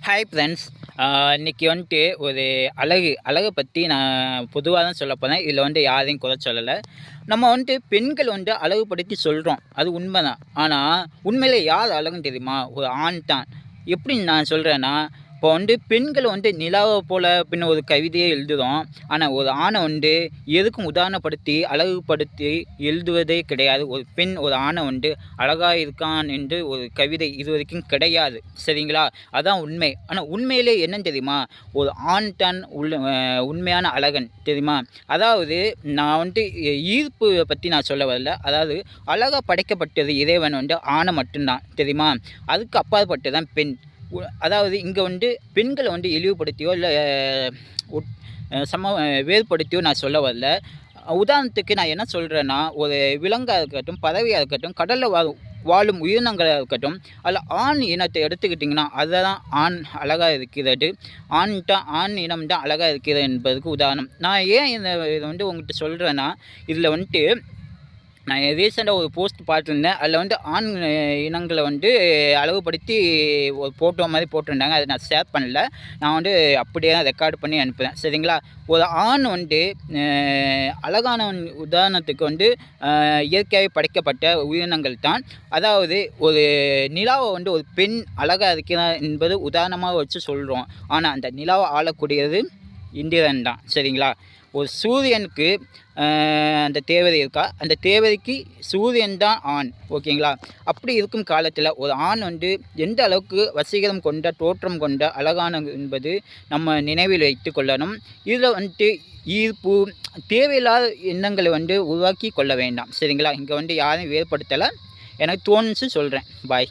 Hi friends. இன்றைக்கி வந்துட்டு ஒரு அழகை பற்றி நான் பொதுவாக தான் சொல்ல போகிறேன். இதில் வந்துட்டு யாரையும் குறை சொல்லலை. நம்ம வந்துட்டு பெண்கள் வந்துட்டு அழகுபடுத்தி சொல்கிறோம், அது உண்மை தான். ஆனால் உண்மையிலே யார் அழகுன்னு தெரியுமா? ஒரு ஆண் தான். எப்படின்னு நான் சொல்கிறேன்னா, இப்போ வந்துட்டு பெண்கள் வந்துட்டு நிலாவை போல் பின்ன ஒரு கவிதையே எழுதுகிறோம். ஆனால் ஒரு ஆணை வந்துட்டு எதுக்கும் உதாரணப்படுத்தி அழகுபடுத்தி எழுதுவதே கிடையாது. ஒரு பெண் ஒரு ஆணை வந்துட்டு அழகாக இருக்கான் என்று ஒரு கவிதை இது வரைக்கும் கிடையாது. சரிங்களா? அதான் உண்மை. ஆனால் உண்மையிலே என்னன்னு தெரியுமா? ஒரு ஆண் தான் உண்மையான அழகன் தெரியுமா? அதாவது நான் வந்துட்டு ஈர்ப்பு பற்றி நான் சொல்ல வரல. அதாவது அழகாக படைக்கப்பட்டது இறைவன் வந்துட்டு ஆணை மட்டும்தான் தெரியுமா? அதுக்கு அப்பாற்பட்டு தான் பெண். அதாவது இங்கே வந்து பெண்களை வந்து இழிவுபடுத்தியோ இல்லை வேறுபடுத்தியோ நான் சொல்ல வரல. உதாரணத்துக்கு நான் என்ன சொல்கிறேன்னா, ஒரு விலங்காக இருக்கட்டும், பறவையாக இருக்கட்டும், கடலில் வாழும் உயிரினங்களாக இருக்கட்டும், அதில் ஆண் இனத்தை எடுத்துக்கிட்டிங்கன்னா அதுதான் ஆண் அழகாக இருக்கிறது. ஆண் இனம் தான் அழகாக இருக்கிறது என்பதுக்கு உதாரணம். நான் ஏன் இதை வந்து உங்கள்கிட்ட சொல்கிறேன்னா, இதில் வந்துட்டு நான் ரீசெண்டாக ஒரு போஸ்ட் பார்த்துருந்தேன். அதில் வந்து ஆண் இனங்களை வந்து அளவுபடுத்தி ஒரு ஃபோட்டோ மாதிரி போட்டிருந்தாங்க. அதை நான் ஷேர் பண்ணல. நான் வந்து அப்படியே தான் ரெக்கார்டு பண்ணி அனுப்புகிறேன். சரிங்களா? ஒரு ஆண் வந்து அழகான உதாரணத்துக்கு வந்து இயற்கையாகவே படைக்கப்பட்ட உயிரினங்கள் தான். அதாவது ஒரு நிலாவை வந்து ஒரு பெண் அழகாக இருக்கிறார் என்பது உதாரணமாக வச்சு சொல்கிறோம். ஆனால் அந்த நிலாவை ஆளக்கூடியது இந்திரன் தான். சரிங்களா? ஒரு சூரியனுக்கு அந்த தேவதை இருக்கா, அந்த தேவதைக்கு சூரியன் தான் ஆண். ஓகேங்களா? அப்படி இருக்கும் காலத்தில் ஒரு ஆண் வந்து எந்த அளவுக்கு வசீகரம் கொண்ட தோற்றம் கொண்ட அழகான என்பது நம்ம நினைவில் வைத்து கொள்ளணும். இதில் வந்துட்டு ஈர்ப்பு தேவையில்லாத எண்ணங்களை வந்து உருவாக்கி கொள்ள வேண்டாம். சரிங்களா? இங்கே வந்து யாரையும் வேறுபடுத்தலை, எனக்கு தோணுச்சு சொல்கிறேன். பாய்.